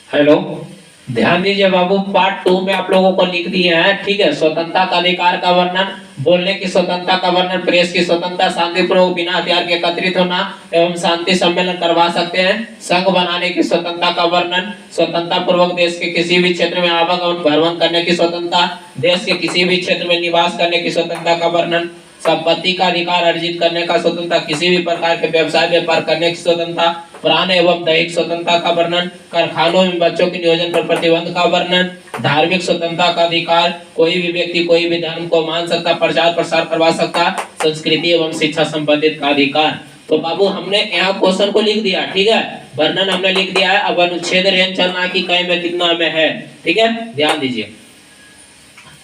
Hello, ध्यान दीजिए बाबू, part 2 में आप लोगों को लिख दिए हैं। ठीक है, स्वतंत्रता का अधिकार का वर्णन, बोलने की स्वतंत्रता का वर्णन, प्रेस की स्वतंत्रता, शांतिपूर्वक बिना हथियार के एकत्रित होना एवं शांति सम्मेलन करवा सकते हैं, संघ बनाने की स्वतंत्रता का वर्णन, स्वतंत्रता पूर्वक देश के किसी भी क्षेत्र में आवागमन भ्रमण करने की स्वतंत्रता, देश के किसी भी क्षेत्र में निवास करने की स्वतंत्रता का वर्णन, संपत्ति का अधिकार अर्जित करने का स्वतंत्रता, किसी भी प्रकार के व्यवसाय व्यापार करने की स्वतंत्रता, प्राण एवं दैहिक स्वतंत्रता का वर्णन, कारखानों में बच्चों के नियोजन पर प्रतिबंध का वर्णन, धार्मिक स्वतंत्रता का अधिकार, कोई भी व्यक्ति कोई भी धर्म को मान सकता, प्रचार प्रसार करवा सकता, संस्कृति एवं शिक्षा संबंधित का अधिकार। तो बाबू हमने यहाँ क्वेश्चन को लिख दिया। ठीक है, वर्णन हमने लिख दिया है। अब अनुच्छेद रेंज चलना कि कई में कितना में है। ठीक है, ध्यान दीजिए।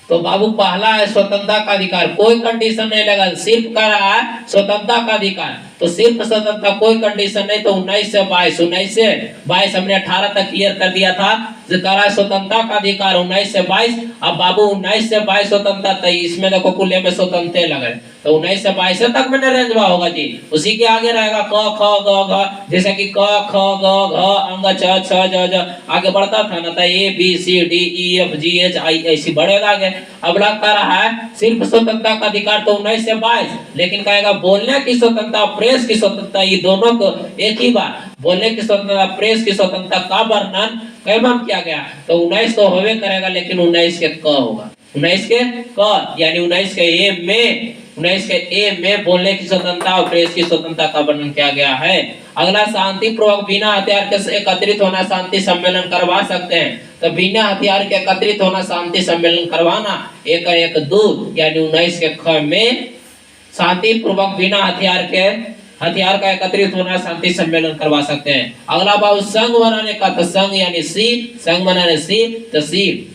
तो बाबू पहला है स्वतंत्रता का अधिकार, कोई कंडीशन नहीं लगा, सिर्फ कर रहा है स्वतंत्रता का अधिकार, तो सिर्फ स्वतंत्रता, कोई कंडीशन नहीं। तो 19 से 22 हमने 18 तक क्लियर कर दिया था। करा स्वतंत्रता का अधिकार 19 से 22। अब बाबू 19 से 22 स्वतंत्रता, तो इसमें देखो कुल्ले में स्वतंत्रता लगे, तो 19 से 22 तक मैंने रेंजवा होगा जी। उसी के आगे रहेगा क ख ग घ, जैसे कि क ख ग घ अंग छ छ ज ज आगे बढ़ता था ना, तो A B C D E F G H I ऐसी बढ़ेगा आगे। अब लग कर रहा है सिर्फ स्वतंत्रता का अधिकार तो 19 से 22, लेकिन कहेगा बोलने की स्वतंत्रता, प्रेस की स्वतंत्रता, ये दोनों को एक ही बार, बोलने की स्वतंत्रता, प्रेस की स्वतंत्रता का वर्णन कई बार किया गया। तो 19 तो होवे करेगा, लेकिन 19 के क होगा, 19 के क यानी 19 के ए में बोलने की स्वतंत्रता और प्रेस की स्वतंत्रता का वर्णन किया गया है। अगला शांति पूर्वक बिना हथियार के एकत्रित होना, शांति सम्मेलन करवा सकते हैं। तो बिना हथियार के एकत्रित होना, शांति सम्मेलन करवाना, एक एक दो यानी 19 के ख में शांति पूर्वक बिना हथियार का एकत्रित होना, शांति सम्मेलन करवा सकते हैं। अगला बाबू संघ बनाने का, तो संघ यानी सी, संघ बनाने सी, तो सी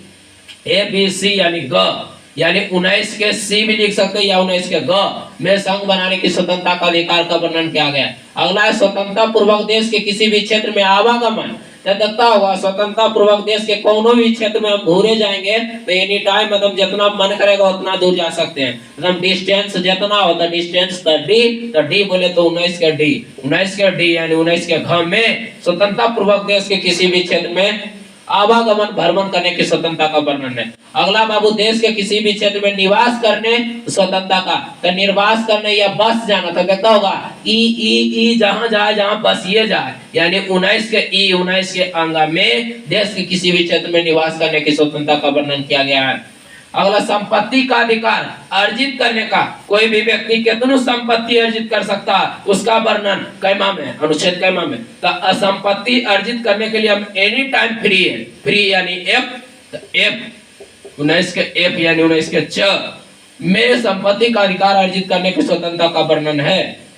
ए बी सी यानी ग, यानी 19 के सी भी लिख सकते हैं या 19 के ग में संघ बनाने की स्वतंत्रता का अधिकार का वर्णन किया गया। अगला है स्वतंत्रता पूर्वक देश के किसी भी क्षेत्र में आवागमन। देखता होगा स्वतंत्रता पूर्वक देश के कोनो भी क्षेत्र में हम घूरे जाएंगे तो एनी टाइम मतलब जितना मन करेगा उतना दूर जा सकते हैं, मतलब डिस्टेंस जितना होता है, डिस्टेंस तो डी बोले तो 19 के डी यानी 19 के घ में स्वतंत्रता पूर्वक देश के किसी भी क्षेत्र में आवागमन भ्रमण करने की स्वतंत्रता का वर्णन है। अगला बाबू देश के किसी भी क्षेत्र में निवास करने स्वतंत्रता का, तो निर्वास करने या बस जाना, तो देखता होगा ई जहां जाए, जहां बस ये जाए, यानी 19 के ई 19 के अंग में देश के किसी भी क्षेत्र में निवास करने की स्वतंत्रता का वर्णन किया गया है। अगला संपत्ति का अधिकार अर्जित करने का, कोई भी व्यक्ति कितनी संपत्ति अर्जित कर सकता है उसका वर्णन कैमा में, अनुच्छेद कैमा में। तो संपत्ति अर्जित करने के लिए हम एनी टाइम फ्री है, फ्री यानी एफ 19 के एफ यानी 19 के च में संपत्ति का अधिकार अर्जित करने की स्वतंत्रता का वर्णन है।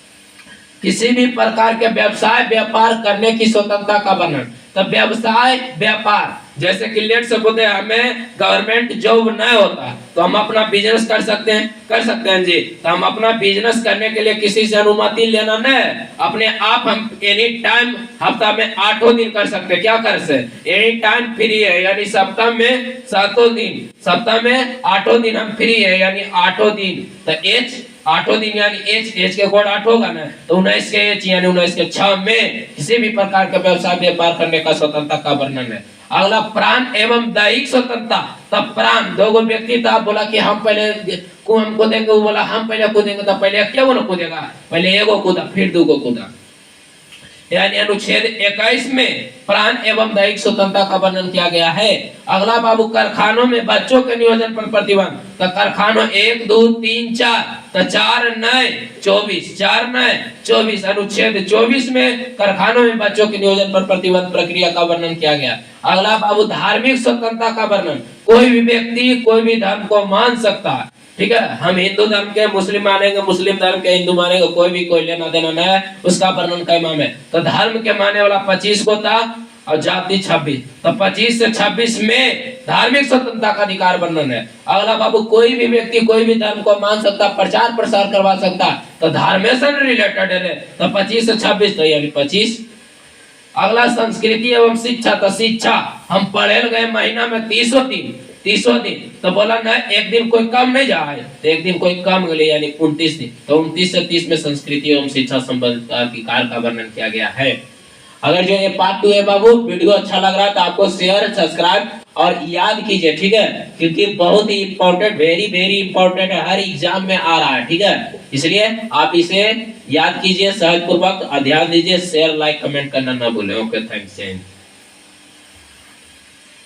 किसी भी प्रकार के व्यवसाय व्यापार करने की स्वतंत्रता का वर्णन, तो व्यवसाय व्यापार जैसे कि लेट सपोज हमें गवर्नमेंट जॉब नहीं होता तो हम अपना बिजनेस कर सकते हैं जी। तो हम अपना बिजनेस करने के लिए किसी से अनुमति लेना नहीं, अपने आप हम एनी टाइम हफ्ता में 8 दिन कर सकते हैं। क्या कर सकते, एनी टाइम फ्री है, यानी सप्ताह में 7 दिन, सप्ताह में 8 दिन हम फ्री है, यानी 8 दिन। तो एच 8 दिन यानी एच के कोड 8 होगा ना, तो 19 के एच यानी 19 के 6 में किसी भी प्रकार का व्यवसाय व्यापार करने का स्वतंत्रता का वर्णन है। अगला प्राण एवं दैहिक स्वतंत्रता, तब प्राण दो व्यक्ति था, बोला कि हम पहले हम कूदेंगे, वो बोला हम पहले कूदेंगे, तो पहले क्या वो कूदेगा, पहले एगो कूदा फिर दो कूदा, यानी अनुच्छेद 21 में प्राण एवं दैहिक स्वतंत्रता का वर्णन किया गया है। अगला बाबू कारखानों में बच्चों के नियोजन पर प्रतिबंध, तो कारखानों 1 2 3 4, तो 4 9 24 अनुच्छेद 24 में कारखानों में बच्चों के नियोजन पर प्रतिबंध प्रक्रिया का वर्णन किया गया। अगला बाबू धार्मिक स्वतंत्रता का वर्णन, कोई भी व्यक्ति कोई भी धर्म को मान सकता है। ठीक है, हम हिंदू धर्म के मुस्लिम मानेंगे, मुस्लिम धर्म के हिंदू मानेंगे, कोई भी कोई लेना देना नहीं है, उसका वर्णन कैमा में। तो धर्म के मानने वाला 25 को था और जाति 26, तो 25 से 26 में धार्मिक स्वतंत्रता का अधिकार वर्णन है। अगला बाबू कोई भी व्यक्ति कोई भी धर्म को मान सकता, प्रचार प्रसार करवा सकता, तो धर्म से रिलेटेड है, तो 25 से 26 तो यानी 25। अगला संस्कृति एवं शिक्षा, तो शिक्षा हम पढ़े गए महीना में 30 दिन, तो बोला ना एक दिन कोई कम नहीं जाए, तो एक दिन कोई कम गए यानी 29 दिन, तो 29 से 30 में संस्कृति एवं शिक्षा संबंधित अधिकार का वर्णन किया गया है। अगर जो ये पार्ट 2 है बाबू, वीडियो अच्छा लग रहा है तो आपको शेयर, सब्सक्राइब और याद कीजिए, ठीक है, क्योंकि बहुत ही इंपॉर्टेंट, वेरी वेरी इंपॉर्टेंट है, हर एग्जाम में आ रहा है, ठीक है, इसलिए आप इसे याद कीजिए, सहज पूर्वक ध्यान दीजिए, शेयर, लाइक, कमेंट करना ना भूलें। Okay, thanks.